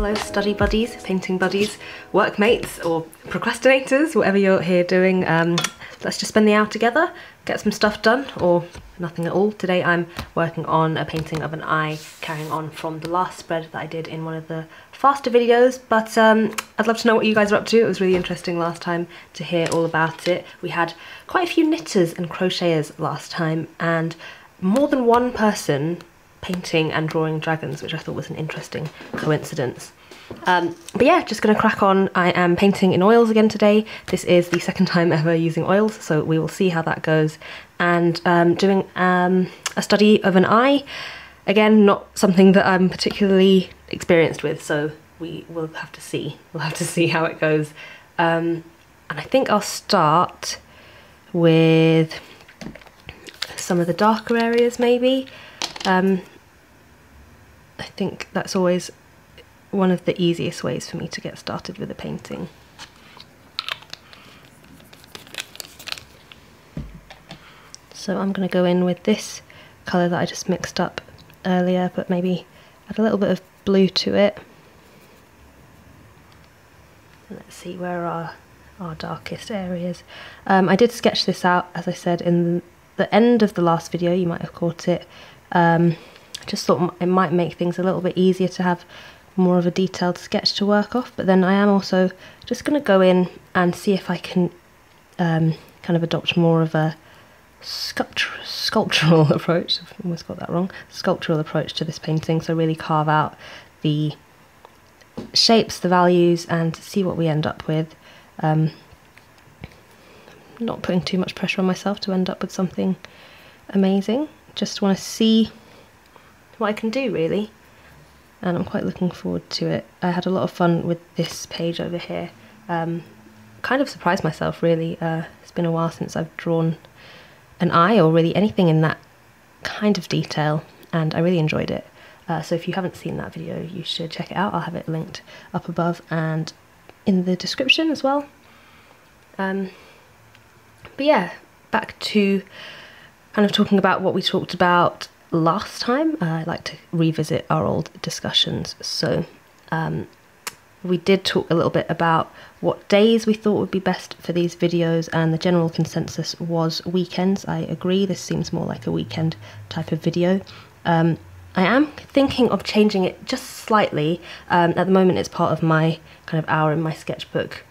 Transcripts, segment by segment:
Hello study buddies, painting buddies, workmates or procrastinators, whatever you're here doing. Let's just spend the hour together, get some stuff done, or nothing at all. Today I'm working on a painting of an eye, carrying on from the last spread that I did in one of the faster videos, but I'd love to know what you guys are up to. It was really interesting last time to hear all about it. We had quite a few knitters and crocheters last time, and more than one person painting and drawing dragons, which I thought was an interesting coincidence. But yeah, just gonna crack on. I am painting in oils again today. This is the second time ever using oils, so we will see how that goes. And doing a study of an eye. Again, not something that I'm particularly experienced with, so we will have to see. We'll have to see how it goes. And I think I'll start with some of the darker areas maybe. I think that's always one of the easiest ways for me to get started with a painting. So I'm going to go in with this colour that I just mixed up earlier, but maybe add a little bit of blue to it. And let's see, where are our darkest areas. I did sketch this out, as I said, in the end of the last video. You might have caught it. Just thought it might make things a little bit easier to have more of a detailed sketch to work off, but then I am also just going to go in and see if I can kind of adopt more of a sculptural approach. I've almost got that wrong. Sculptural approach to this painting, so really carve out the shapes, the values, and see what we end up with. Not putting too much pressure on myself to end up with something amazing. Just want to see what I can do, really, and I'm quite looking forward to it. I had a lot of fun with this page over here. Kind of surprised myself, really. It's been a while since I've drawn an eye, or really anything in that kind of detail, and I really enjoyed it. So if you haven't seen that video, you should check it out. I'll have it linked up above and in the description as well. But yeah, back to kind of talking about what we talked about last time. I'd like to revisit our old discussions. So we did talk a little bit about what days we thought would be best for these videos, and the general consensus was weekends. I agree, this seems more like a weekend type of video. I am thinking of changing it just slightly. At the moment it's part of my kind of hour in my sketchbook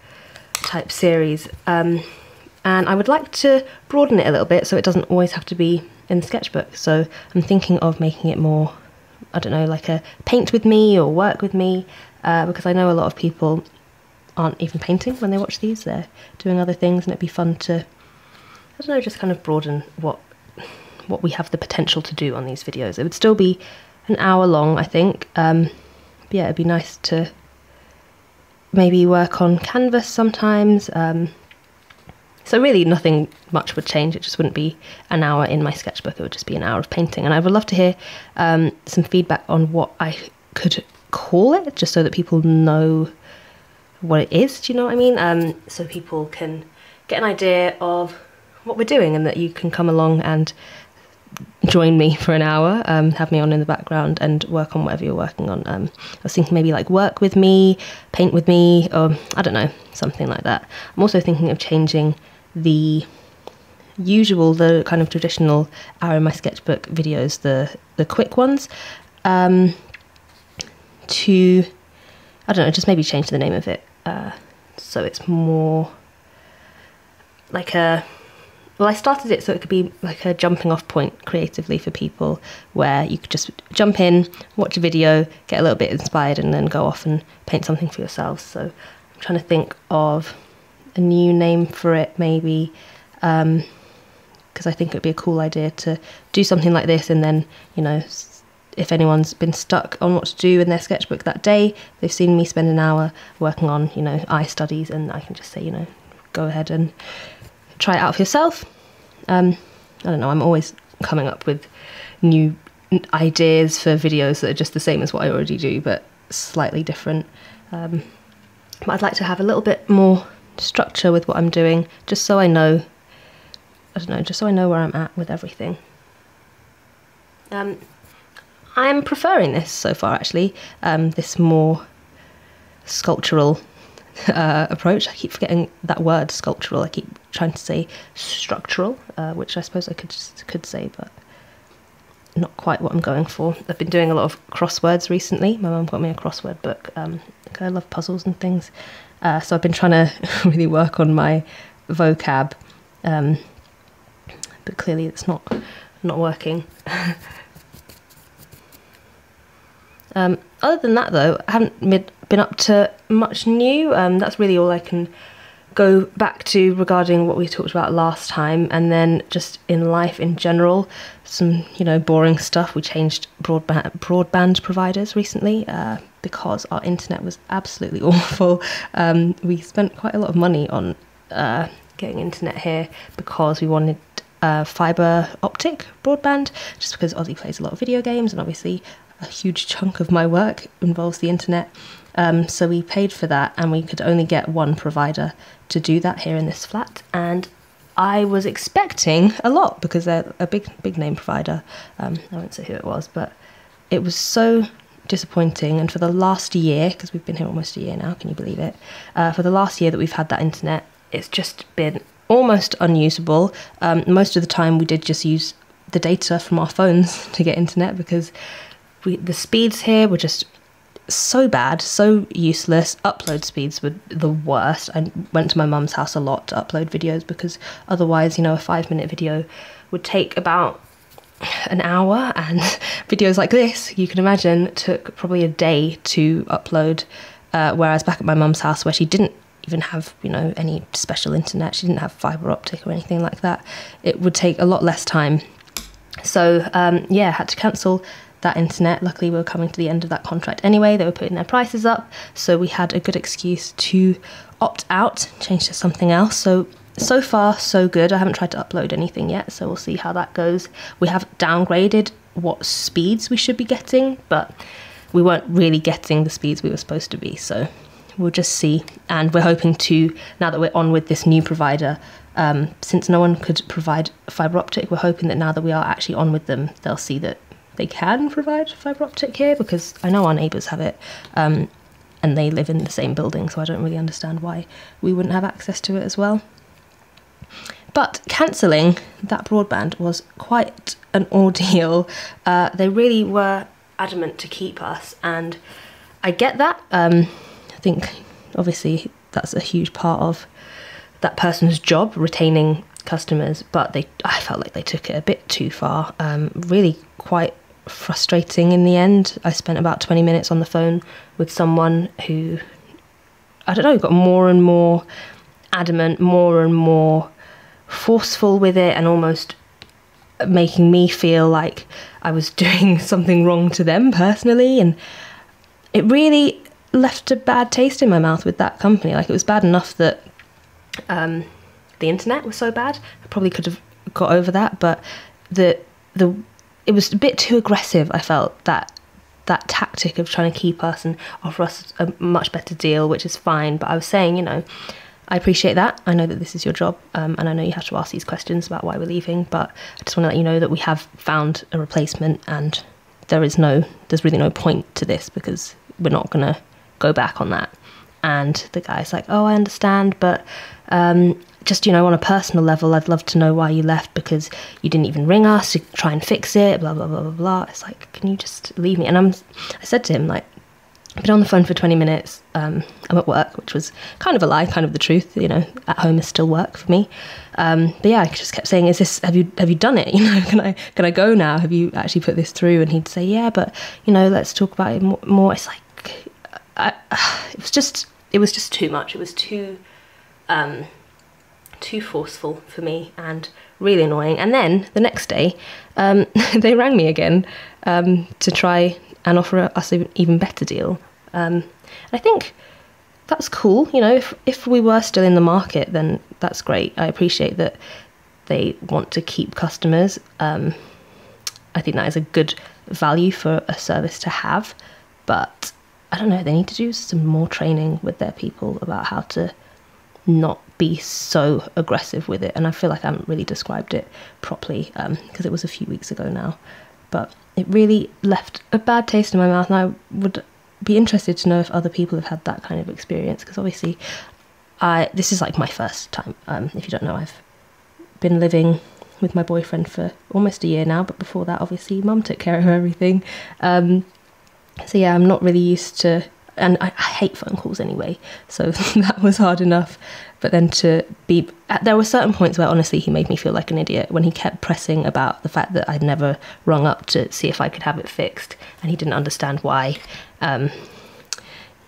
type series, and I would like to broaden it a little bit so it doesn't always have to be in the sketchbook. So I'm thinking of making it more, I don't know, like a paint with me or work with me, because I know a lot of people aren't even painting when they watch these, they're doing other things, and it'd be fun to, I don't know, just kind of broaden what we have the potential to do on these videos. It would still be an hour long, I think. But yeah, it'd be nice to maybe work on canvas sometimes. So really nothing much would change. It just wouldn't be an hour in my sketchbook, it would just be an hour of painting. And I would love to hear some feedback on what I could call it, just so that people know what it is, do you know what I mean? So people can get an idea of what we're doing, and that you can come along and join me for an hour, have me on in the background and work on whatever you're working on. I was thinking maybe like work with me, paint with me, or I don't know, something like that. I'm also thinking of changing the kind of traditional hour in my sketchbook videos, the quick ones, to, I don't know, just maybe change the name of it, so it's more like a, well, I started it so it could be like a jumping off point creatively for people, where you could just jump in, watch a video, get a little bit inspired, and then go off and paint something for yourselves. So I'm trying to think of a new name for it, maybe, because I think it would be a cool idea to do something like this, and then, you know, if anyone's been stuck on what to do in their sketchbook that day, they've seen me spend an hour working on, you know, eye studies, and I can just say, you know, go ahead and try it out for yourself. I don't know, I'm always coming up with new ideas for videos that are just the same as what I already do, but slightly different. But I'd like to have a little bit more structure with what I'm doing, just so I know, I don't know, just so I know where I'm at with everything. I'm preferring this so far, actually, this more sculptural approach. I keep forgetting that word, sculptural. I keep trying to say structural, which I suppose I could say, but not quite what I'm going for. I've been doing a lot of crosswords recently. My mum got me a crossword book. I love puzzles and things, so I've been trying to really work on my vocab, but clearly it's not working. Other than that, though, I haven't been up to much new. That's really all I can go back to regarding what we talked about last time, and then just in life in general, some boring stuff. We changed broadband providers recently because our internet was absolutely awful. We spent quite a lot of money on getting internet here because we wanted fibre optic broadband, just because Ozzy plays a lot of video games, and obviously a huge chunk of my work involves the internet. So we paid for that, and we could only get one provider to do that here in this flat. And I was expecting a lot because they're a big name provider. I won't say who it was, but it was so disappointing. And for the last year, because we've been here almost a year now, can you believe it? For the last year that we've had that internet, it's just been almost unusable. Most of the time we did just use the data from our phones to get internet, because the speeds here were just so bad, so useless. Upload speeds were the worst. I went to my mum's house a lot to upload videos, because otherwise, a 5-minute video would take about an hour, and videos like this, you can imagine, took probably a day to upload, whereas back at my mum's house, where she didn't even have any special internet, she didn't have fibre optic or anything like that, it would take a lot less time. So yeah, had to cancel that internet. Luckily we were coming to the end of that contract anyway. They were putting their prices up, so we had a good excuse to opt out, change to something else. So far so good. I haven't tried to upload anything yet, so we'll see how that goes. We have downgraded what speeds we should be getting, but we weren't really getting the speeds we were supposed to be, so we'll just see. And we're hoping to, now that we're on with this new provider, since no one could provide fibre optic, we're hoping that now that we are actually on with them, they'll see that they can provide fibre optic here, because I know our neighbours have it, and they live in the same building, so I don't really understand why we wouldn't have access to it as well. But cancelling that broadband was quite an ordeal. They really were adamant to keep us, and I get that. I think obviously that's a huge part of that person's job, retaining customers, but I felt like they took it a bit too far. Really quite frustrating in the end. I spent about 20 minutes on the phone with someone who, I don't know, got more and more adamant, more and more forceful with it, and almost making me feel like I was doing something wrong to them personally. And it really left a bad taste in my mouth with that company. Like, it was bad enough that the internet was so bad. I probably could have got over that, but it was a bit too aggressive. I felt that tactic of trying to keep us and offer us a much better deal, which is fine. But I was saying, I appreciate that. I know that this is your job, and I know you have to ask these questions about why we're leaving, but I just want to let you know that we have found a replacement, and there's really no point to this, because we're not going to go back on that. And the guy's like, oh, I understand, but just, on a personal level, I'd love to know why you left, because you didn't even ring us to try and fix it, blah, blah, blah, blah, blah. It's like, can you just leave me? And I said to him, like, I've been on the phone for 20 minutes. I'm at work, which was kind of a lie, kind of the truth. At home is still work for me. But yeah, I just kept saying, have you done it? Can I go now? Have you actually put this through? And he'd say, yeah, but, let's talk about it more. It's like, it was just too much. It was too forceful for me, and really annoying. And then the next day, they rang me again to try and offer us an even better deal. And I think that's cool. If we were still in the market, then that's great. I appreciate that they want to keep customers. I think that is a good value for a service to have, but I don't know, they need to do some more training with their people about how to not be so aggressive with it. And I feel like I haven't really described it properly, because it was a few weeks ago now, but it really left a bad taste in my mouth, and I would be interested to know if other people have had that kind of experience, because obviously this is like my first time. If you don't know, I've been living with my boyfriend for almost a year now, but before that, obviously, Mum took care of everything. So yeah, I'm not really used to, and I hate phone calls anyway, so that was hard enough. But then there were certain points where honestly he made me feel like an idiot when he kept pressing about the fact that I'd never rung up to see if I could have it fixed, and he didn't understand why.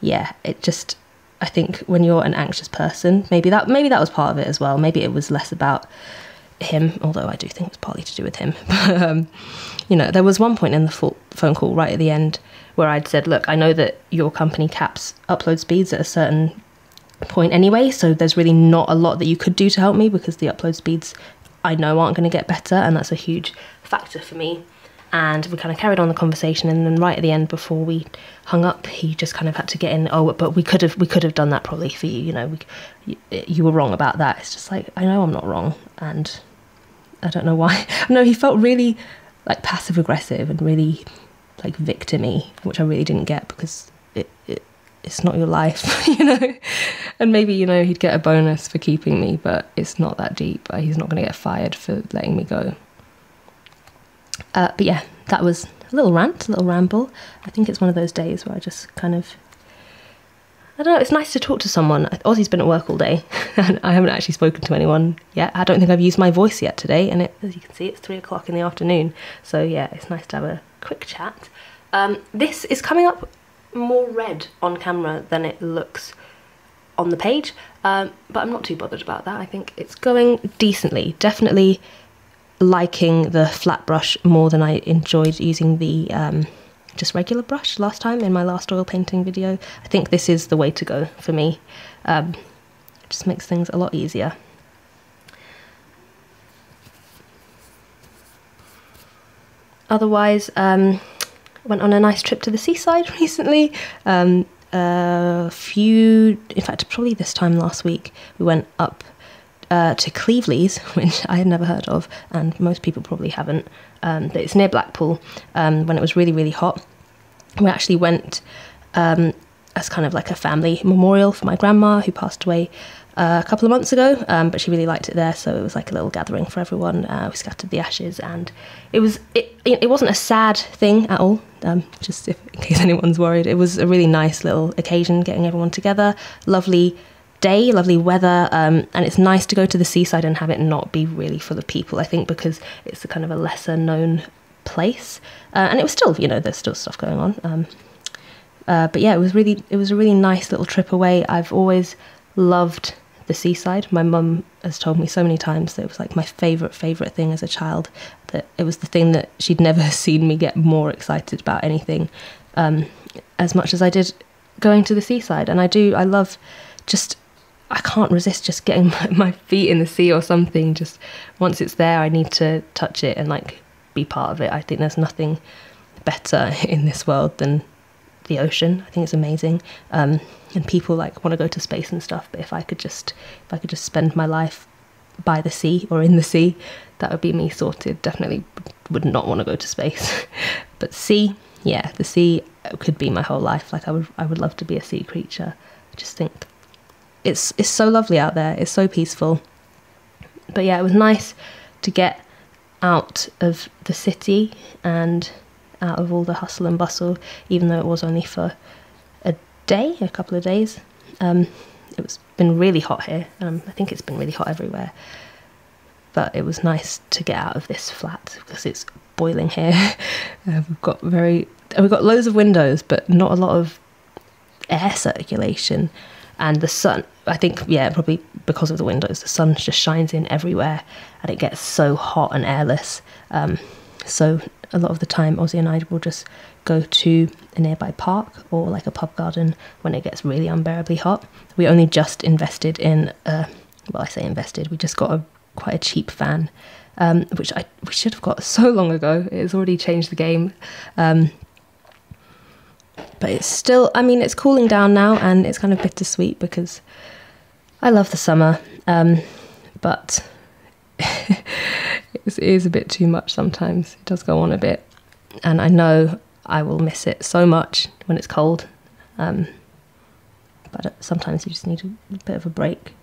Yeah, it just, I think when you're an anxious person, maybe that was part of it as well. Maybe it was less about him, although I do think it was partly to do with him. But, you know, there was one point in the phone call right at the end where I'd said, look, I know that your company caps upload speeds at a certain point anyway, so there's really not a lot that you could do to help me, because the upload speeds I know aren't going to get better, and that's a huge factor for me. And we kind of carried on the conversation, and then right at the end, before we hung up, he just kind of had to get in, oh, but we could have done that probably for you, you know, you were wrong about that. It's just like, I know I'm not wrong, and I don't know why. No, he felt really like passive aggressive and really like victim-y, which I really didn't get, because it's not your life, you know. And maybe, you know, he'd get a bonus for keeping me, but it's not that deep. He's not going to get fired for letting me go. But yeah, that was a little rant, a little ramble. I think it's one of those days where I just kind of, I don't know, it's nice to talk to someone. Ozzy's been at work all day and I haven't actually spoken to anyone yet. I don't think I've used my voice yet today, and as you can see, it's 3 o'clock in the afternoon. So yeah, it's nice to have a quick chat. This is coming up more red on camera than it looks on the page, but I'm not too bothered about that. I think it's going decently. Definitely liking the flat brush more than I enjoyed using the just regular brush last time in my last oil painting video. I think this is the way to go for me. It just makes things a lot easier. Otherwise, went on a nice trip to the seaside recently. In fact, probably this time last week, we went up to Cleveleys, which I had never heard of, and most people probably haven't. It's near Blackpool. When it was really, really hot, we actually went as kind of like a family memorial for my grandma, who passed away a couple of months ago, but she really liked it there, so it was like a little gathering for everyone. We scattered the ashes, and it wasn't a sad thing at all, just in case anyone's worried. It was a really nice little occasion, getting everyone together. Lovely day, lovely weather, and it's nice to go to the seaside and have it not be really full of people, I think, because it's a kind of a lesser known place, and it was still, you know, there's still stuff going on, but yeah, it was a really nice little trip away. I've always loved the seaside. My mum has told me so many times that it was like my favourite thing as a child, that it was the thing that she'd never seen me get more excited about anything as much as I did going to the seaside. And I love just, I can't resist just getting my feet in the sea or something. Just once it's there, I need to touch it and like be part of it. I think there's nothing better in this world than the ocean. I think it's amazing. And people like want to go to space and stuff, but if I could just spend my life by the sea or in the sea, that would be me sorted. Definitely would not want to go to space. But sea, yeah, the sea could be my whole life. Like I would love to be a sea creature. I just think it's so lovely out there. It's so peaceful. But yeah, it was nice to get out of the city and out of all the hustle and bustle, even though it was only for a couple of days. It's been really hot here. I think it's been really hot everywhere, but it was nice to get out of this flat because it's boiling here. We've got loads of windows, but not a lot of air circulation, and the sun, I think, yeah, probably because of the windows, the sun just shines in everywhere and it gets so hot and airless. So a lot of the time Ozzy and I will just go to a nearby park or like a pub garden when it gets really unbearably hot. We only just invested in we just got quite a cheap fan, which we should have got so long ago. It's already changed the game. But it's still, I mean, it's cooling down now, and it's kind of bittersweet because I love the summer, but it is a bit too much sometimes. It does go on a bit, and I know I will miss it so much when it's cold, But sometimes you just need a bit of a break.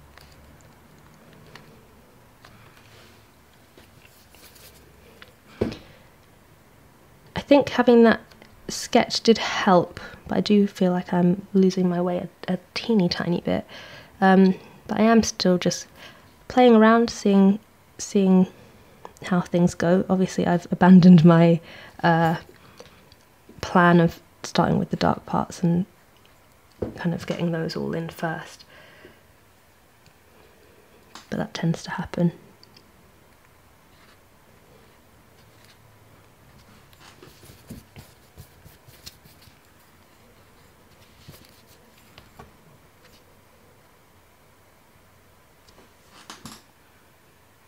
I think having that sketch did help, but I do feel like I'm losing my way a teeny tiny bit. But I am still just playing around, seeing how things go. Obviously I've abandoned my plan of starting with the dark parts and kind of getting those all in first, but that tends to happen.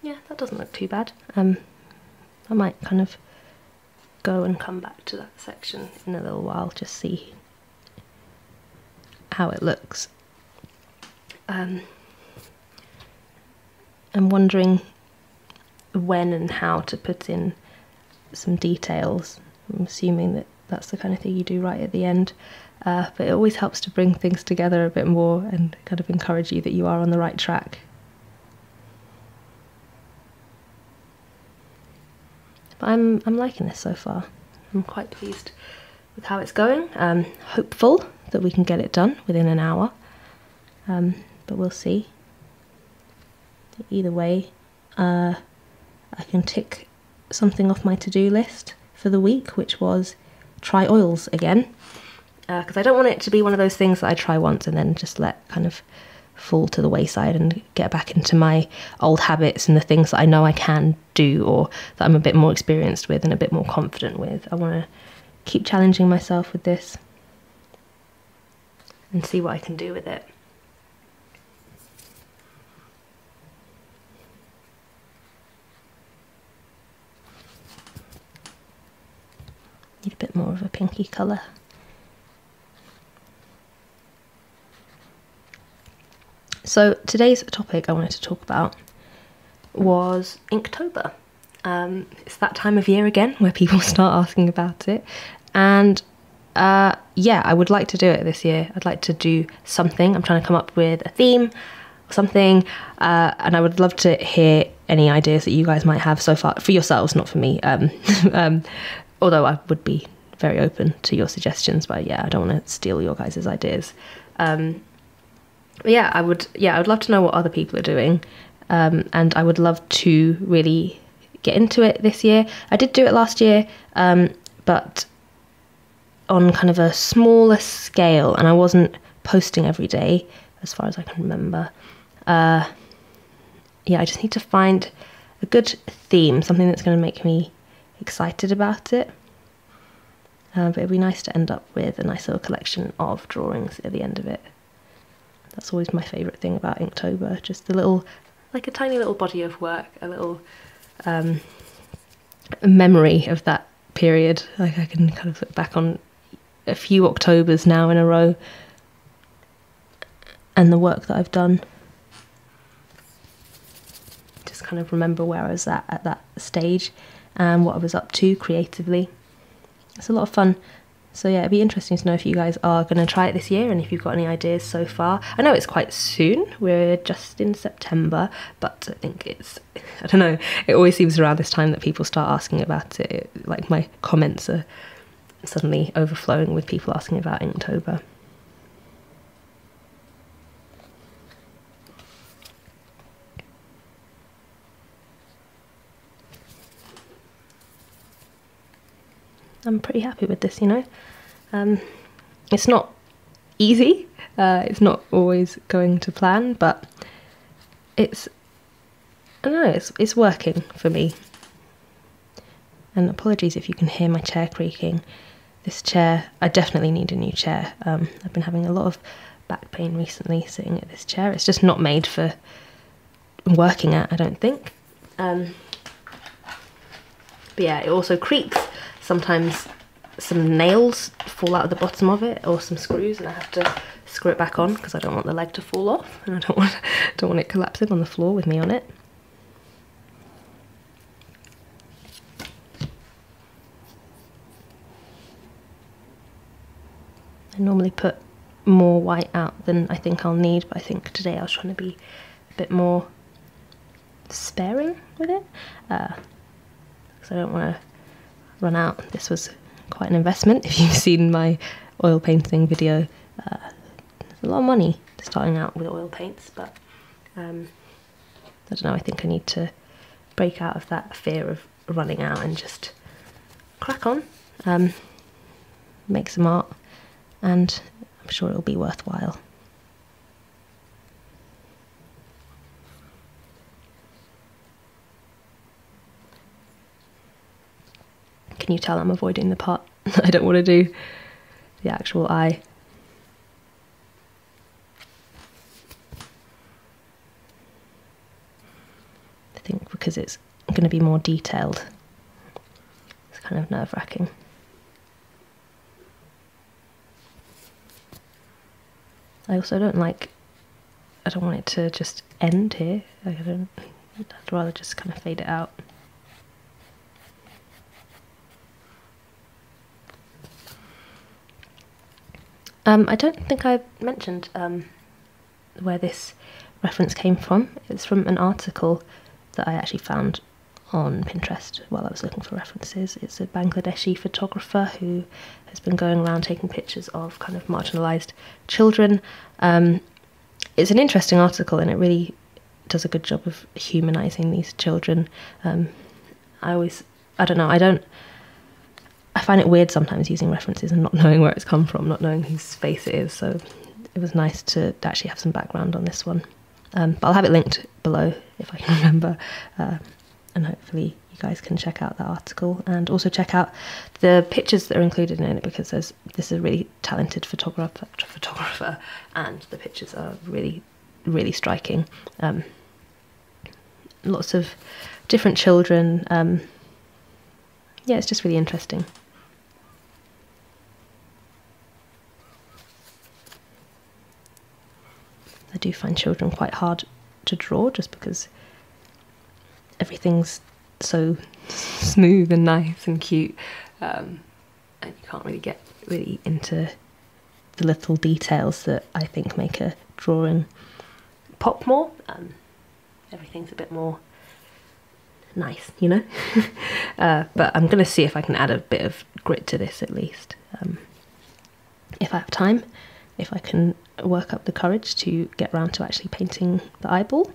Yeah, that doesn't look too bad. I might kind of go and come back to that section in a little while, just see how it looks. I'm wondering when and how to put in some details. I'm assuming that that's the kind of thing you do right at the end, but it always helps to bring things together a bit more and kind of encourage you that you are on the right track. But I'm liking this so far. I'm quite pleased with how it's going. Hopeful that we can get it done within an hour, but we'll see. Either way, I can tick something off my to-do list for the week, which was try oils again, because I don't want it to be one of those things that I try once and then just let kind of fall to the wayside and get back into my old habits and the things that I know I can do or that I'm a bit more experienced with and a bit more confident with. I want to keep challenging myself with this and see what I can do with it. Need a bit more of a pinky colour. So today's topic I wanted to talk about was Inktober. It's that time of year again where people start asking about it, and yeah, I would like to do it this year. I'd like to do something. I'm trying to come up with a theme or something, and I would love to hear any ideas that you guys might have so far for yourselves, not for me. Although I would be very open to your suggestions, but yeah, I don't want to steal your guys' ideas. But yeah, I would love to know what other people are doing, and I would love to really get into it this year. I did do it last year, but on kind of a smaller scale, and I wasn't posting every day as far as I can remember. Yeah, I just need to find a good theme, something that's going to make me excited about it. But it'd be nice to end up with a nice little collection of drawings at the end of it. That's always my favourite thing about Inktober, just a little, like a tiny little body of work, a little memory of that period. Like I can kind of look back on a few Octobers now in a row and the work that I've done. Just kind of remember where I was at that stage and what I was up to creatively. It's a lot of fun. So yeah, it'd be interesting to know if you guys are going to try it this year and if you've got any ideas so far. I know it's quite soon, we're just in September, but I think I don't know, it always seems around this time that people start asking about it. Like my comments are suddenly overflowing with people asking about Inktober. I'm pretty happy with this, you know. It's not easy, it's not always going to plan, but I don't know, it's working for me. And apologies if you can hear my chair creaking. This chair, I definitely need a new chair. I've been having a lot of back pain recently sitting at this chair. It's just not made for working at, I don't think. But yeah, it also creaks. Sometimes some nails fall out of the bottom of it, or some screws, and I have to screw it back on because I don't want the leg to fall off, and I don't want it collapsing on the floor with me on it. I normally put more white out than I think I'll need, but I think today I was trying to be a bit more sparing with it, because I don't want to run out. This was quite an investment. If you've seen my oil painting video, there's a lot of money starting out with oil paints, but I don't know, I think I need to break out of that fear of running out and just crack on, make some art, and I'm sure it'll be worthwhile. Can you tell I'm avoiding the part I don't want to do, the actual eye? I think because it's going to be more detailed, it's kind of nerve-wracking. I also don't want it to just end here. I'd rather just kind of fade it out. I don't think I mentioned where this reference came from. It's from an article that I actually found on Pinterest while I was looking for references. It's a Bangladeshi photographer who has been going around taking pictures of kind of marginalised children. It's an interesting article, and it really does a good job of humanising these children. I find it weird sometimes using references and not knowing where it's come from, not knowing whose face it is, so it was nice to actually have some background on this one. But I'll have it linked below if I can remember, and hopefully you guys can check out that article and also check out the pictures that are included in it, because this is a really talented photographer, and the pictures are really, really striking. Lots of different children. Yeah, it's just really interesting. I do find children quite hard to draw just because everything's so smooth and nice and cute, and you can't really get really into the little details that I think make a drawing pop more. Everything's a bit more nice, you know. But I'm going to see if I can add a bit of grit to this at least, if I have time, if I can work up the courage to get round to actually painting the eyeball.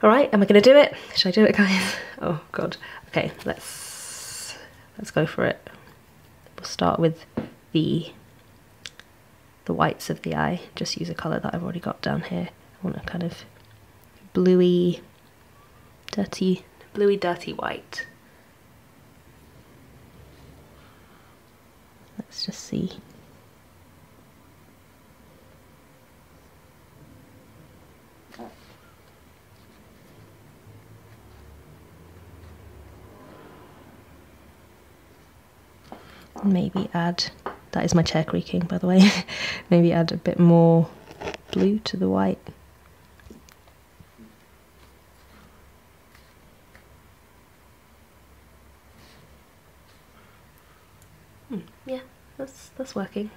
Alright, am I going to do it? Should I do it, guys? Oh god. Okay, let's go for it. We'll start with the whites of the eye. Just use a colour that I've already got down here. I want a kind of bluey, dirty white. Let's just see. Maybe add, that is my chair creaking by the way, maybe add a bit more blue to the white. Yeah, that's working.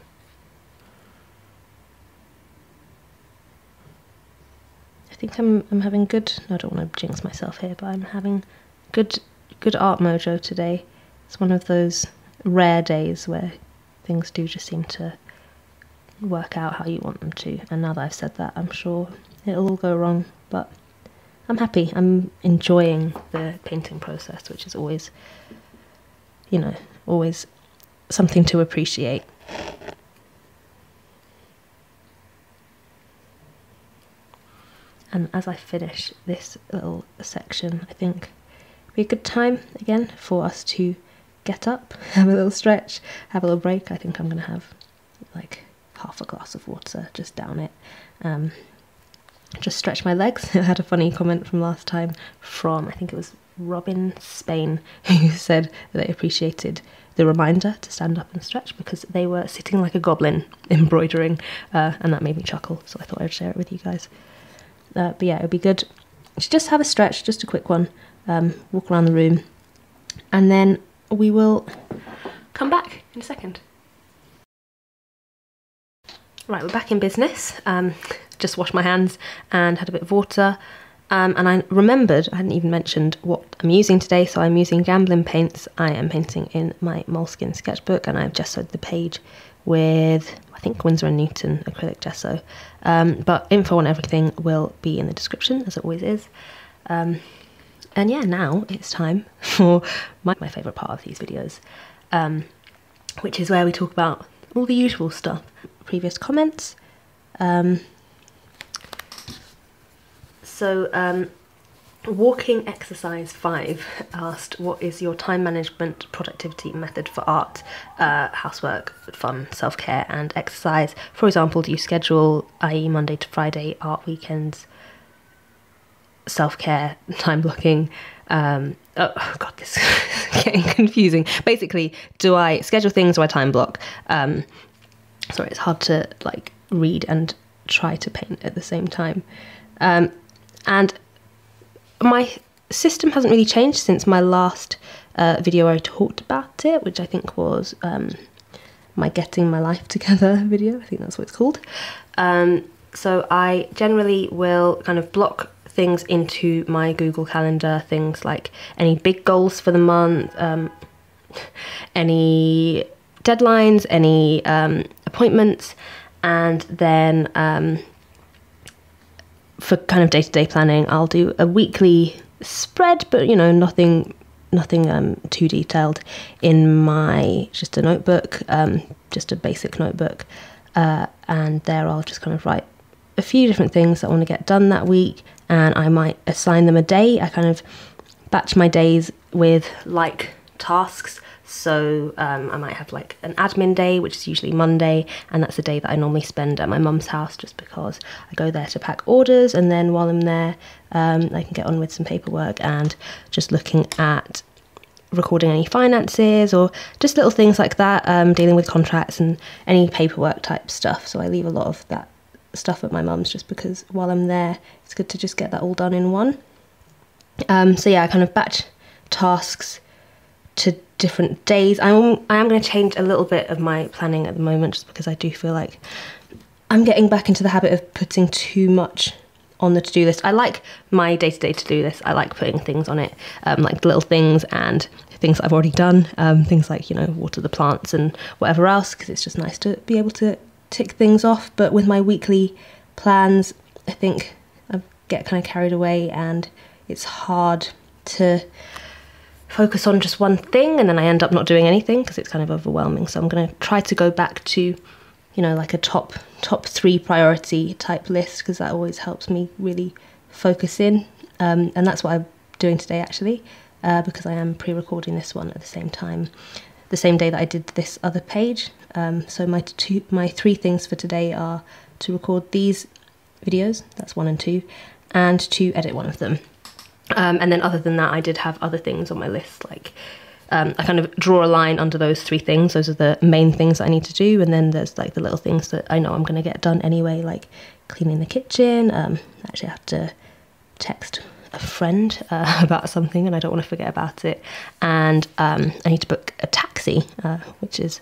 I think I'm having good, I don't want to jinx myself here, but I'm having good art mojo today. It's one of those rare days where things do just seem to work out how you want them to, and now that I've said that, I'm sure it'll all go wrong, but I'm happy. I'm enjoying the painting process, which is always, you know, always something to appreciate. And as I finish this little section, I think it'd be a good time again for us to get up, have a little stretch, have a little break. I think I'm going to have like half a glass of water, just down it. Just stretch my legs. I had a funny comment from last time from, I think it was Robin Spain, who said that they appreciated the reminder to stand up and stretch because they were sitting like a goblin embroidering, and that made me chuckle, so I thought I'd share it with you guys. But yeah, it would be good to just have a stretch, just a quick one, walk around the room, and then we will come back in a second. Right, we're back in business. Just washed my hands and had a bit of water. And I remembered, I hadn't even mentioned what I'm using today, so I'm using Gamblin paints. I am painting in my Moleskine sketchbook, and I've gessoed the page with, I think, Winsor & Newton acrylic gesso. But info on everything will be in the description, as it always is. And yeah, now it's time for my favourite part of these videos, which is where we talk about all the usual stuff. Previous comments. Walking Exercise 5 asked, what is your time management productivity method for art, housework, fun, self-care and exercise? For example, do you schedule, i.e. Monday to Friday, art weekends, self-care, time blocking? Oh god, this is getting confusing. Basically, do I schedule things or I time block? Sorry, it's hard to like read and try to paint at the same time. And my system hasn't really changed since my last video I talked about it, which I think was my Getting My Life Together video. I think that's what it's called. So I generally will kind of block things into my Google Calendar, things like any big goals for the month, any deadlines, any appointments, and then for kind of day-to-day planning, I'll do a weekly spread, but you know, nothing too detailed in my just a notebook, just a basic notebook, and there I'll just kind of write a few different things that I want to get done that week, and I might assign them a day. I kind of batch my days with like tasks. So I might have like an admin day, which is usually Monday, and that's the day that I normally spend at my mum's house, just because I go there to pack orders, and then while I'm there I can get on with some paperwork and just looking at recording any finances or just little things like that, dealing with contracts and any paperwork type stuff. So I leave a lot of that stuff at my mum's just because while I'm there it's good to just get that all done in one. So yeah, I kind of batch tasks to different days. I am going to change a little bit of my planning at the moment, just because I do feel like I'm getting back into the habit of putting too much on the to-do list. I like my day-to-day to-do list. I like putting things on it, like little things and things that I've already done, things like, you know, water the plants and whatever else, because it's just nice to be able to tick things off. But with my weekly plans, I think I get kind of carried away and it's hard to focus on just one thing, and then I end up not doing anything because it's kind of overwhelming. So I'm going to try to go back to, you know, like a top 3 priority type list, because that always helps me really focus in, and that's what I'm doing today actually, because I am pre-recording this one at the same time, the same day that I did this other page. So my 3 things for today are to record these videos, that's 1 and 2, and to edit one of them. And then other than that, I did have other things on my list, like I kind of draw a line under those 3 things. Those are the main things that I need to do, and then there's like the little things that I know I'm going to get done anyway, like cleaning the kitchen. Actually I have to text a friend about something and I don't want to forget about it, and I need to book a taxi, which is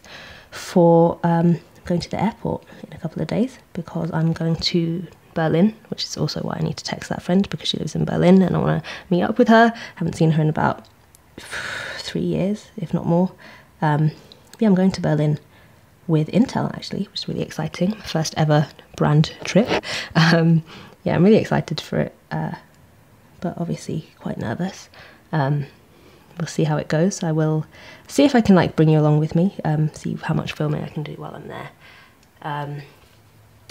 for going to the airport in a couple of days, because I'm going to Berlin, which is also why I need to text that friend, because she lives in Berlin and I want to meet up with her. Haven't seen her in about 3 years, if not more. Yeah, I'm going to Berlin with Intel actually, which is really exciting. My first ever brand trip. Yeah, I'm really excited for it, but obviously quite nervous. We'll see how it goes. I will see if I can like bring you along with me, see how much filming I can do while I'm there.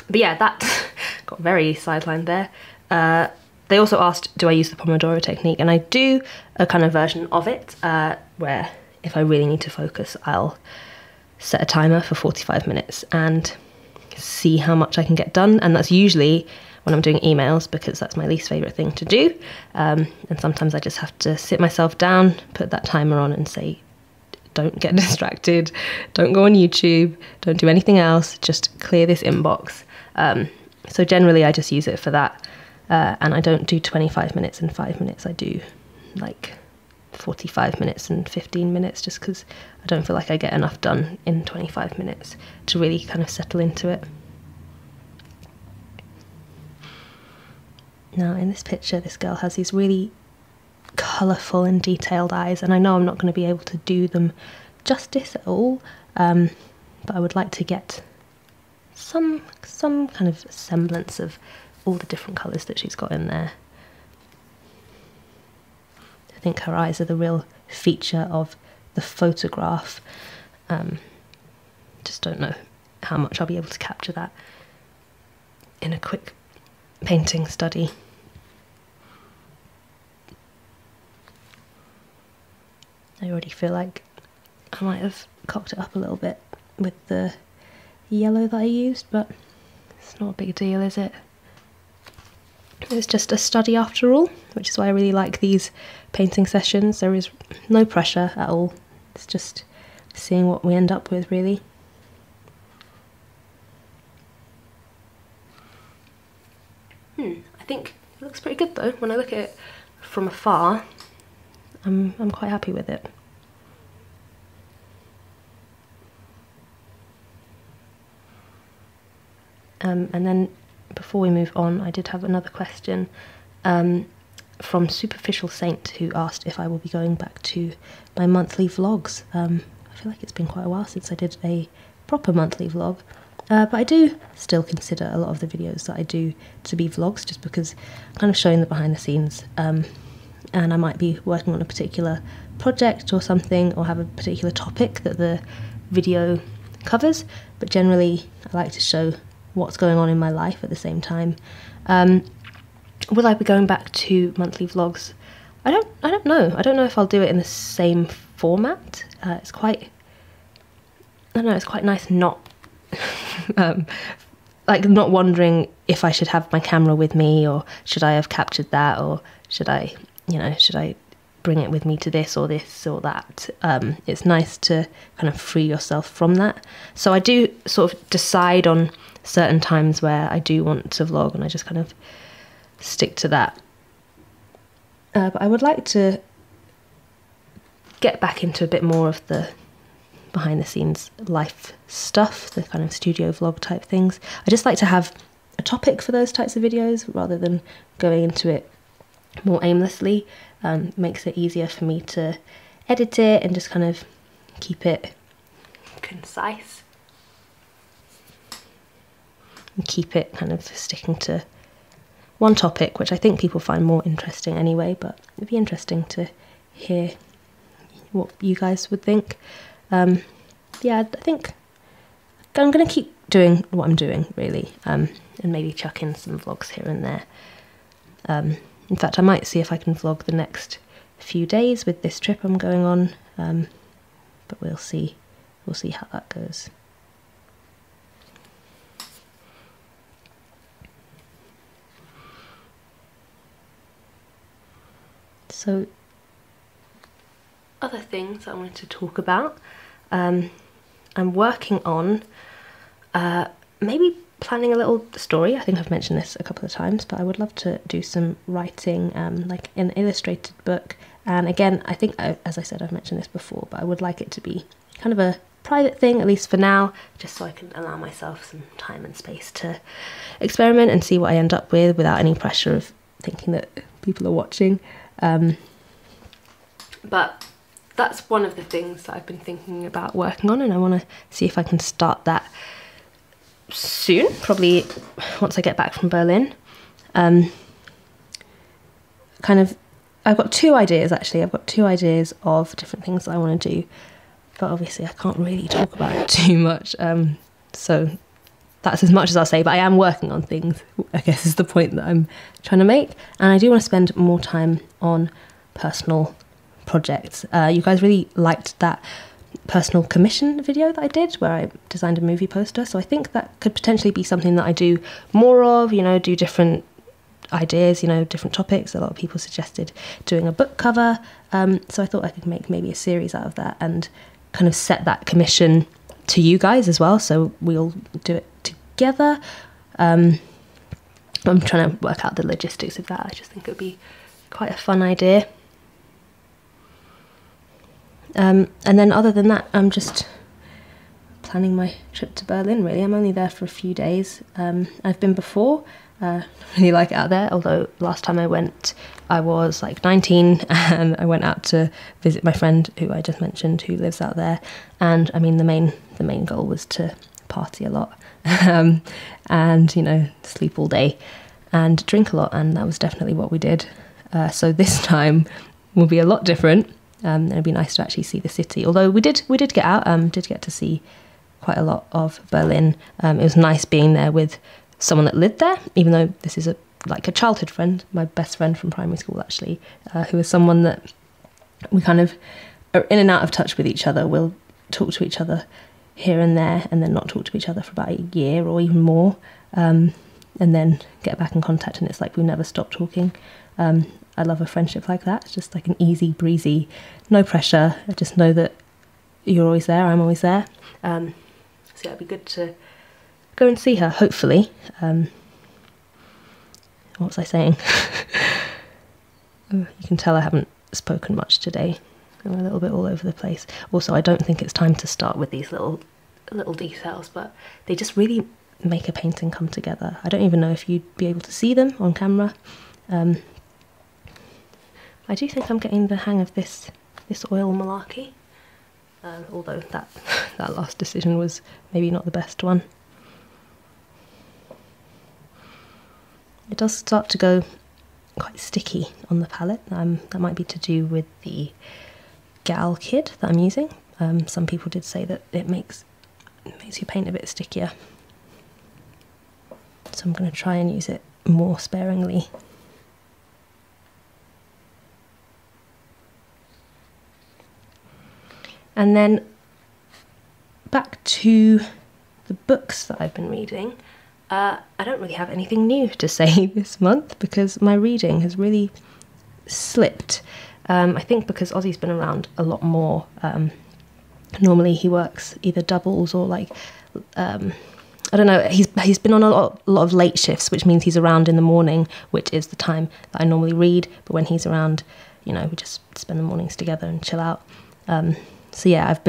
But yeah, that got very sidelined there. They also asked, do I use the Pomodoro technique? And I do a kind of version of it, where if I really need to focus, I'll set a timer for 45 minutes and see how much I can get done. And that's usually when I'm doing emails, because that's my least favourite thing to do. And sometimes I just have to sit myself down, put that timer on and say, don't get distracted, don't go on YouTube, don't do anything else, just clear this inbox. So generally I just use it for that, and I don't do 25 minutes and 5 minutes, I do like 45 minutes and 15 minutes, just because I don't feel like I get enough done in 25 minutes to really kind of settle into it. Now in this picture, this girl has these really colourful and detailed eyes, and I know I'm not going to be able to do them justice at all, but I would like to get some kind of semblance of all the different colours that she's got in there. I think her eyes are the real feature of the photograph. Just don't know how much I'll be able to capture that in a quick painting study. I already feel like I might have cocked it up a little bit with the yellow that I used, but it's not a big deal, is it? It's just a study after all, which is why I really like these painting sessions. There is no pressure at all. It's just seeing what we end up with, really. I think it looks pretty good though. When I look at it from afar, I'm quite happy with it. And then before we move on, I did have another question from Superficial Saint, who asked if I will be going back to my monthly vlogs. I feel like it's been quite a while since I did a proper monthly vlog, but I do still consider a lot of the videos that I do to be vlogs, just because I'm kind of showing the behind the scenes, and I might be working on a particular project or something, or have a particular topic that the video covers, but generally I like to show what's going on in my life at the same time. Will I be going back to monthly vlogs? I don't know. I don't know if I'll do it in the same format. It's quite, I don't know, it's quite nice not like not wondering if I should have my camera with me, or should I have captured that, or should I bring it with me to this or that. It's nice to kind of free yourself from that. So I do sort of decide on certain times where I do want to vlog, and I just kind of stick to that. But I would like to get back into a bit more of the behind the scenes life stuff, the kind of studio vlog type things. I just like to have a topic for those types of videos rather than going into it more aimlessly. Makes it easier for me to edit it and just kind of keep it concise and keep it kind of sticking to one topic, which I think people find more interesting anyway, but it'd be interesting to hear what you guys would think. Yeah, I think I'm going to keep doing what I'm doing, really, and maybe chuck in some vlogs here and there. In fact, I might see if I can vlog the next few days with this trip I'm going on, but we'll see how that goes. So, other things I wanted to talk about, I'm working on maybe planning a little story. I think I've mentioned this a couple of times, but I would love to do some writing, like an illustrated book. And again, I think, as I said, I've mentioned this before, but I would like it to be kind of a private thing, at least for now, just so I can allow myself some time and space to experiment and see what I end up with without any pressure of thinking that people are watching. But that's one of the things that I've been thinking about working on, and I want to see if I can start that soon, probably once I get back from Berlin. I've got two ideas actually. I've got two ideas of different things that I want to do, but obviously I can't really talk about it too much, so that's as much as I'll say. But I am working on things, I guess, is the point that I'm trying to make, and I do want to spend more time on personal projects. You guys really liked that personal commission video that I did where I designed a movie poster, so I think that could potentially be something that I do more of, do different ideas, different topics. A lot of people suggested doing a book cover, so I thought I could make maybe a series out of that and kind of set that commission to you guys as well, so we'll do it together. I'm trying to work out the logistics of that. I just think it would be quite a fun idea. And then other than that, I'm just planning my trip to Berlin, really. I'm only there for a few days. I've been before. Really like it out there, although last time I went I was like 19 and I went out to visit my friend who I just mentioned, who lives out there, and I mean the main goal was to party a lot and, you know, sleep all day and drink a lot, and that was definitely what we did. So this time will be a lot different, and it'd be nice to actually see the city, although we did get out, did get to see quite a lot of Berlin. It was nice being there with someone that lived there, even though this is a childhood friend, my best friend from primary school actually, who is someone that we kind of are in and out of touch with each other. We'll talk to each other here and there and then not talk to each other for about a year or even more, and then get back in contact, and it's like we never stop talking. I love a friendship like that. It's just like an easy breezy, no pressure. I just know that you're always there, I'm always there. So yeah, it'd be good to go and see her, hopefully. What was I saying? You can tell I haven't spoken much today. I'm a little bit all over the place. Also, I don't think it's time to start with these little details, but they just really make a painting come together. I don't even know if you'd be able to see them on camera. I do think I'm getting the hang of this oil malarkey, although that last decision was maybe not the best one. It does start to go quite sticky on the palette. That might be to do with the Gal kit that I'm using. Some people did say that it makes your paint a bit stickier. So I'm going to try and use it more sparingly. And then back to the books that I've been reading. I don't really have anything new to say this month because my reading has really slipped. I think because Ozzy's been around a lot more. Normally he works either doubles or I don't know, he's been on a lot of late shifts, which means he's around in the morning, which is the time that I normally read. But when he's around, you know, we just spend the mornings together and chill out. So yeah, I've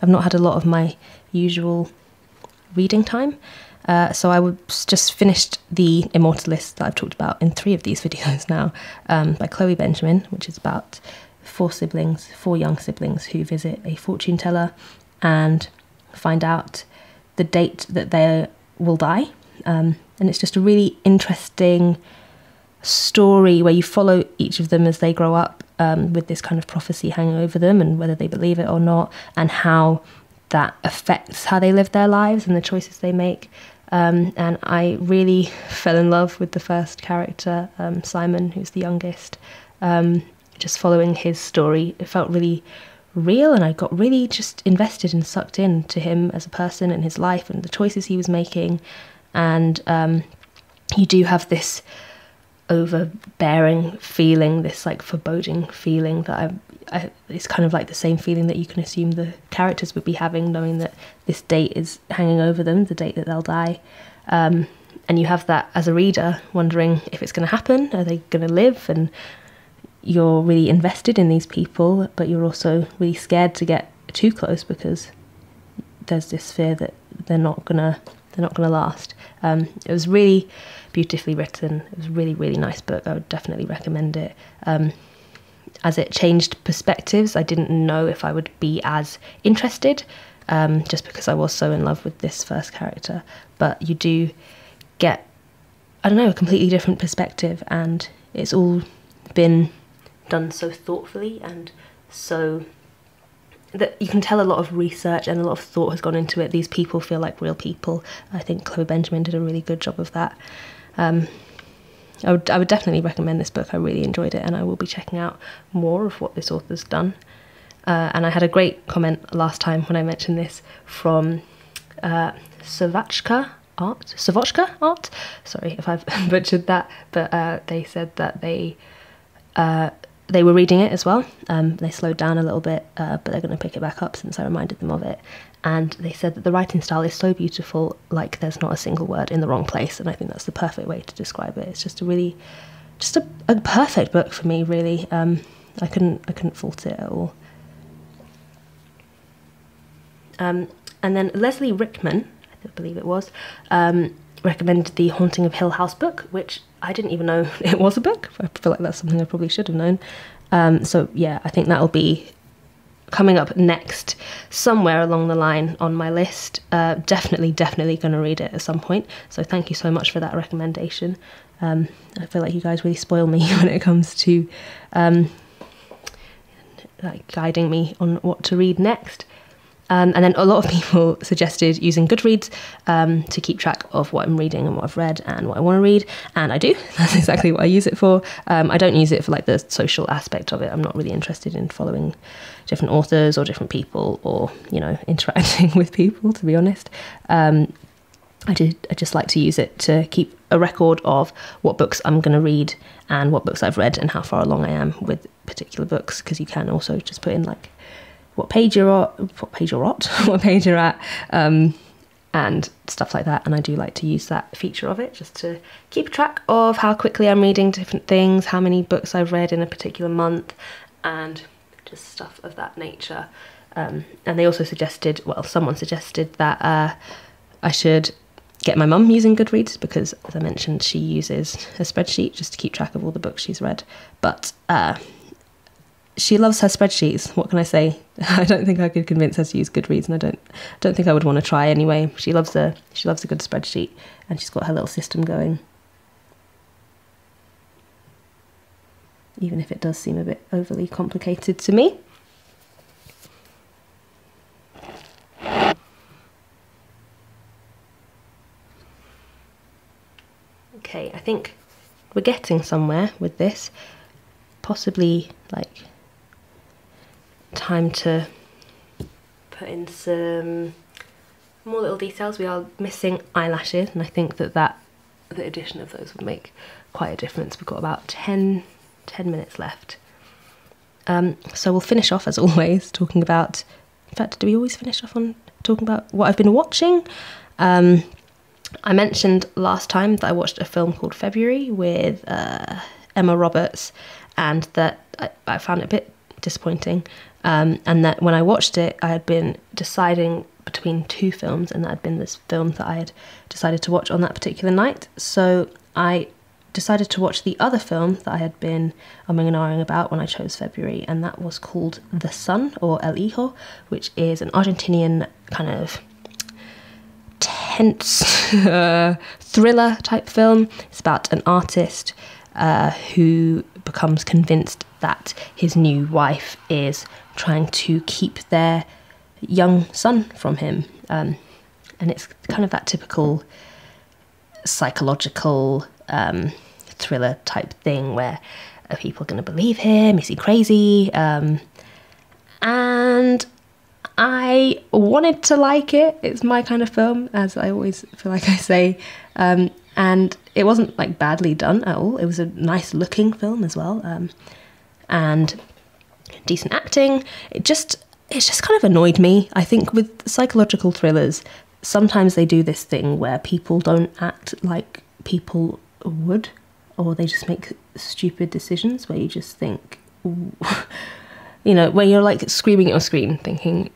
not had a lot of my usual reading time. So I just finished The Immortalist that I've talked about in 3 of these videos now, by Chloe Benjamin, which is about 4 young siblings who visit a fortune teller and find out the date that they will die. And it's just a really interesting story where you follow each of them as they grow up, with this kind of prophecy hanging over them, and whether they believe it or not, and how that affects how they live their lives and the choices they make. And I really fell in love with the first character, Simon, who's the youngest. Just following his story, it felt really real, and I got really just invested and sucked in to him as a person and his life and the choices he was making. And you do have this overbearing feeling, this like foreboding feeling that it's kind of like the same feeling that you can assume the characters would be having, knowing that this date is hanging over them, the date that they'll die. And you have that as a reader, wondering if it's going to happen, are they going to live? And you're really invested in these people, but you're also really scared to get too close because there's this fear that they're not gonna last. It was really beautifully written. It was a really, really nice book. I would definitely recommend it. As it changed perspectives, I didn't know if I would be as interested, just because I was so in love with this first character. But you do get, I don't know, a completely different perspective, and it's all been done so thoughtfully and so that you can tell a lot of research and a lot of thought has gone into it. These people feel like real people. I think Chloe Benjamin did a really good job of that. I would definitely recommend this book. I really enjoyed it, and I will be checking out more of what this author's done. And I had a great comment last time when I mentioned this from Savochka Art. Sorry if I've butchered that, but they said that they were reading it as well. They slowed down a little bit, but they're going to pick it back up since I reminded them of it. And they said that the writing style is so beautiful, like there's not a single word in the wrong place. And I think that's the perfect way to describe it. It's just a perfect book for me, really. I couldn't fault it at all. And then Leslie Rickman, I believe it was, recommended the Haunting of Hill House book, which I didn't even know it was a book. I feel like that's something I probably should have known. So yeah, I think that'll be coming up next somewhere along the line on my list. Definitely going to read it at some point. So thank you so much for that recommendation. I feel like you guys really spoil me when it comes to like guiding me on what to read next. And then a lot of people suggested using Goodreads to keep track of what I'm reading and what I've read and what I want to read. And I do. That's exactly what I use it for. I don't use it for like the social aspect of it. I'm not really interested in following different authors or different people or, you know, interacting with people, to be honest. I just like to use it to keep a record of what books I'm going to read and what books I've read and how far along I am with particular books, because you can also just put in like what page you're at, and stuff like that. And I do like to use that feature of it just to keep track of how quickly I'm reading different things, how many books I've read in a particular month, and just stuff of that nature. And they also suggested, well, someone suggested that I should get my mum using Goodreads, because as I mentioned, she uses a spreadsheet just to keep track of all the books she's read. But she loves her spreadsheets. What can I say? I don't think I could convince her to use Goodreads, and I don't think I would want to try anyway. She loves a good spreadsheet, and she's got her little system going. Even if it does seem a bit overly complicated to me. Okay, I think we're getting somewhere with this. Possibly like time to put in some more little details. We are missing eyelashes, and I think that the addition of those would make quite a difference. We've got about 10 minutes left. So we'll finish off as always talking about, in fact, do we always finish off on talking about what I've been watching? I mentioned last time that I watched a film called February with Emma Roberts, and that I found it a bit disappointing, and that when I watched it I had been deciding between two films, and that had been this film that I had decided to watch on that particular night. So I decided to watch the other film that I had been umming and ahhing about when I chose February, and that was called The Son, or El Hijo, which is an Argentinian kind of tense thriller type film. It's about an artist who becomes convinced that his new wife is trying to keep their young son from him, and it's kind of that typical psychological thriller type thing where are people going to believe him, is he crazy, and I wanted to like it. It's my kind of film, as I always feel like I say, and it wasn't like badly done at all. It was a nice looking film as well, and decent acting. It just kind of annoyed me. I think with psychological thrillers, sometimes they do this thing where people don't act like people would, or they just make stupid decisions where you just think, you know, where you're like screaming at your screen thinking,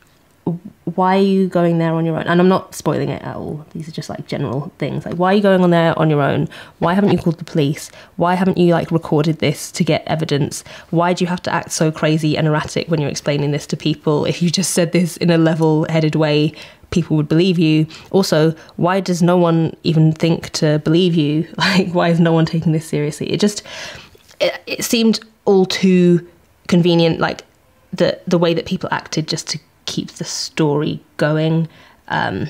why are you going there on your own? And I'm not spoiling it at all. These are just like general things. Like, why are you going on there on your own? Why haven't you called the police? Why haven't you like recorded this to get evidence? Why do you have to act so crazy and erratic when you're explaining this to people? If you just said this in a level-headed way, people would believe you. Also, why does no one even think to believe you? Like, why is no one taking this seriously? It seemed all too convenient, like the way that people acted just to keep the story going, and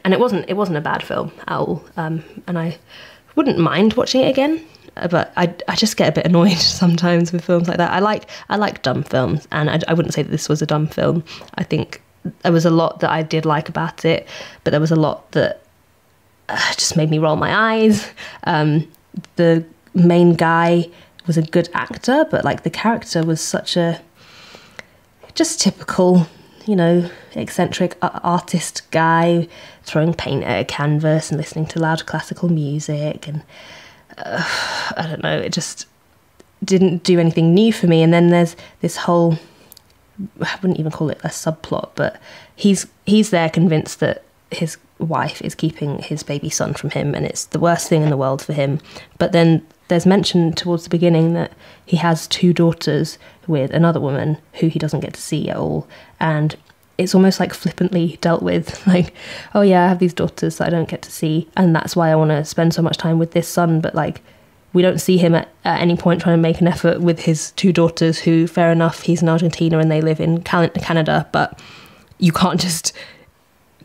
it wasn't a bad film at all, and I wouldn't mind watching it again, but I just get a bit annoyed sometimes with films like that. I like dumb films, and I wouldn't say that this was a dumb film. I think there was a lot that I did like about it, but there was a lot that just made me roll my eyes. The main guy was a good actor, but like the character was such a just typical, you know, eccentric artist guy throwing paint at a canvas and listening to loud classical music, and I don't know, it just didn't do anything new for me. And then there's this whole I wouldn't even call it a subplot, but he's there convinced that his wife is keeping his baby son from him, and it's the worst thing in the world for him. But then there's mention towards the beginning that he has 2 daughters with another woman who he doesn't get to see at all, and it's almost like flippantly dealt with, like, oh yeah, I have these daughters that I don't get to see, and that's why I want to spend so much time with this son. But like, we don't see him at any point trying to make an effort with his 2 daughters, who, fair enough, he's in Argentina and they live in Canada, but you can't just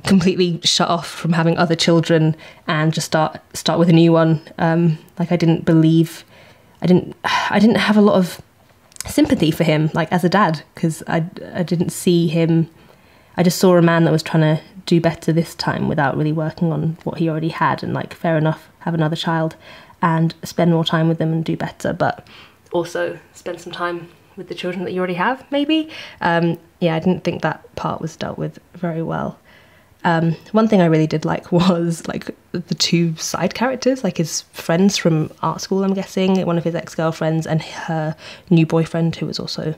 completely shut off from having other children and just start with a new one. Like, I didn't have a lot of sympathy for him, like, as a dad, because I didn't see him. I just saw a man that was trying to do better this time without really working on what he already had, and like, fair enough, have another child and spend more time with them and do better, but also spend some time with the children that you already have, maybe. Yeah, I didn't think that part was dealt with very well. One thing I really did like was like the 2 side characters, like his friends from art school, I'm guessing, one of his ex-girlfriends and her new boyfriend, who was also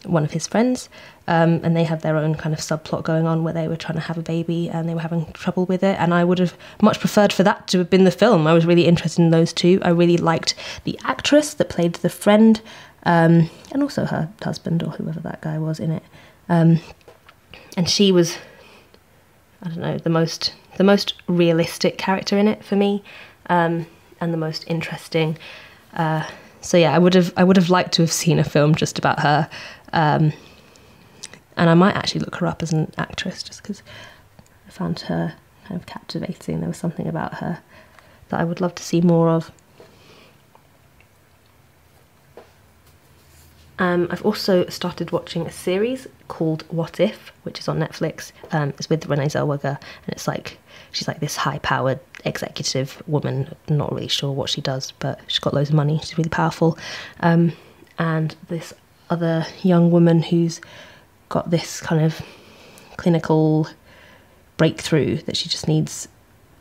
one of his friends. And they had their own kind of subplot going on where they were trying to have a baby and they were having trouble with it. And I would have much preferred for that to have been the film. I was really interested in those 2. I really liked the actress that played the friend, and also her husband, or whoever that guy was in it. And she was, I don't know, the most realistic character in it for me, and the most interesting. So yeah, I would have liked to have seen a film just about her. And I might actually look her up as an actress, just because I found her kind of captivating. There was something about her that I would love to see more of. I've also started watching a series called What If, which is on Netflix. It's with Renee Zellweger, and it's like, she's like this high-powered executive woman. I'm not really sure what she does, but she's got loads of money. She's really powerful. And this other young woman who's got this kind of clinical breakthrough that she just needs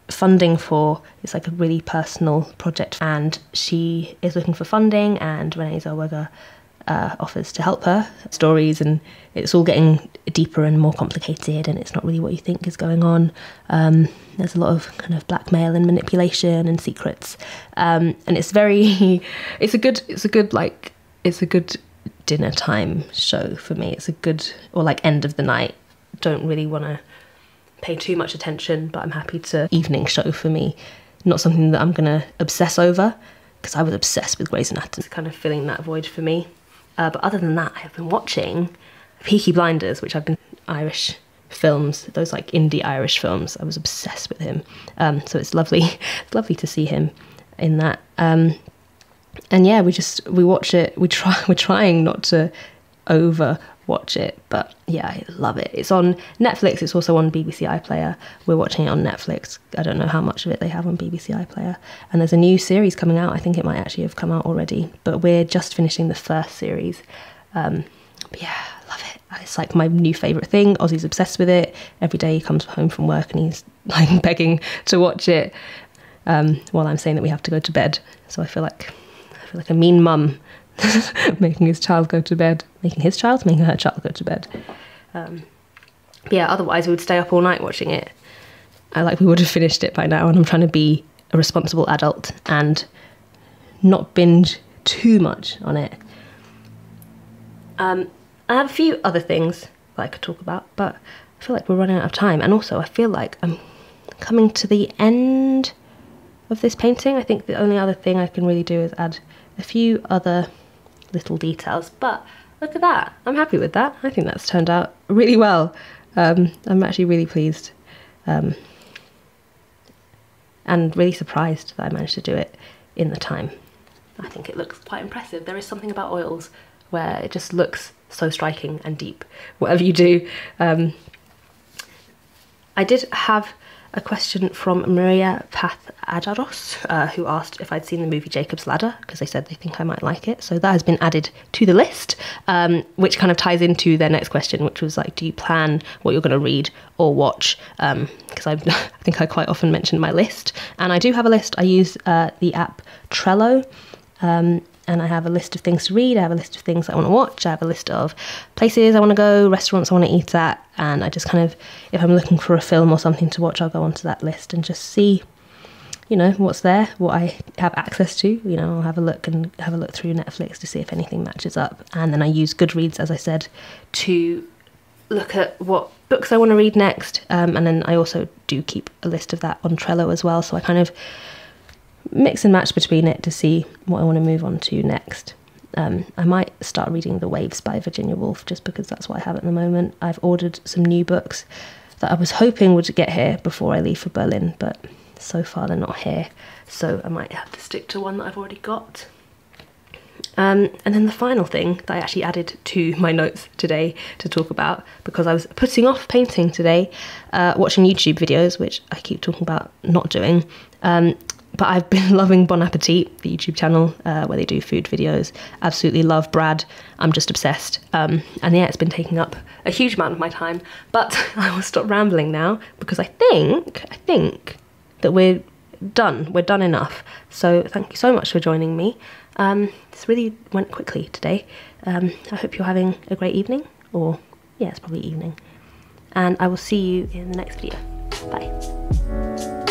funding for. It's like a really personal project, and she is looking for funding, and Renee Zellweger offers to help her. Stories, and it's all getting deeper and more complicated, and it's not really what you think is going on. There's a lot of kind of blackmail and manipulation and secrets, and it's a good dinner time show for me. It's a good, or like end of the night, don't really want to pay too much attention, but I'm happy to evening show for me. Not something that I'm gonna obsess over, because I was obsessed with Grey's Anatomy. It's kind of filling that void for me. But other than that, I have been watching Peaky Blinders, which I've been Irish films, those like indie Irish films. I was obsessed with him. So it's lovely. It's lovely to see him in that. And yeah, we watch it. We're trying not to over watch it, but yeah, I love it. It's on Netflix. It's also on BBC iPlayer. We're watching it on Netflix. I don't know how much of it they have on BBC iPlayer. And there's a new series coming out. I think it might actually have come out already, but we're just finishing the first series. But yeah, I love it. It's like my new favourite thing. Ozzy's obsessed with it. Every day he comes home from work and he's like begging to watch it, while I'm saying that we have to go to bed. So I feel like a mean mum making her child go to bed. Making her child go to bed. But yeah, otherwise we would stay up all night watching it. We would have finished it by now, and I'm trying to be a responsible adult and not binge too much on it. I have a few other things that I could talk about, but I feel like we're running out of time, and also I feel like I'm coming to the end of this painting. I think the only other thing I can really do is add a few other little details, but look at that. I'm happy with that. I think that's turned out really well. I'm actually really pleased, and really surprised that I managed to do it in the time. I think it looks quite impressive. There is something about oils where it just looks so striking and deep, whatever you do. I did have a question from Maria Path-Adaros, who asked if I'd seen the movie Jacob's Ladder, because they said they think I might like it. So that has been added to the list, which kind of ties into their next question, which was like, do you plan what you're going to read or watch? Because I think I quite often mention my list, and I do have a list. I use the app Trello, and and I have a list of things to read, I have a list of things I want to watch, I have a list of places I want to go, restaurants I want to eat at, and I just kind of, if I'm looking for a film or something to watch, I'll go onto that list and just see, you know, what's there, what I have access to. You know, I'll have a look through Netflix to see if anything matches up, and then I use Goodreads, as I said, to look at what books I want to read next, and then I also do keep a list of that on Trello as well, so I kind of mix and match between it to see what I want to move on to next. I might start reading The Waves by Virginia Woolf, just because that's what I have at the moment. I've ordered some new books that I was hoping would get here before I leave for Berlin, but so far they're not here, so I might have to stick to one that I've already got. And then the final thing that I actually added to my notes today to talk about, because I was putting off painting today, watching YouTube videos, which I keep talking about not doing, but I've been loving Bon Appetit, the YouTube channel where they do food videos. Absolutely love Brad. I'm just obsessed. And yeah, it's been taking up a huge amount of my time, but I will stop rambling now, because I think that we're done. We're done enough. So thank you so much for joining me. This really went quickly today. I hope you're having a great evening, or yeah, it's probably evening. And I will see you in the next video. Bye.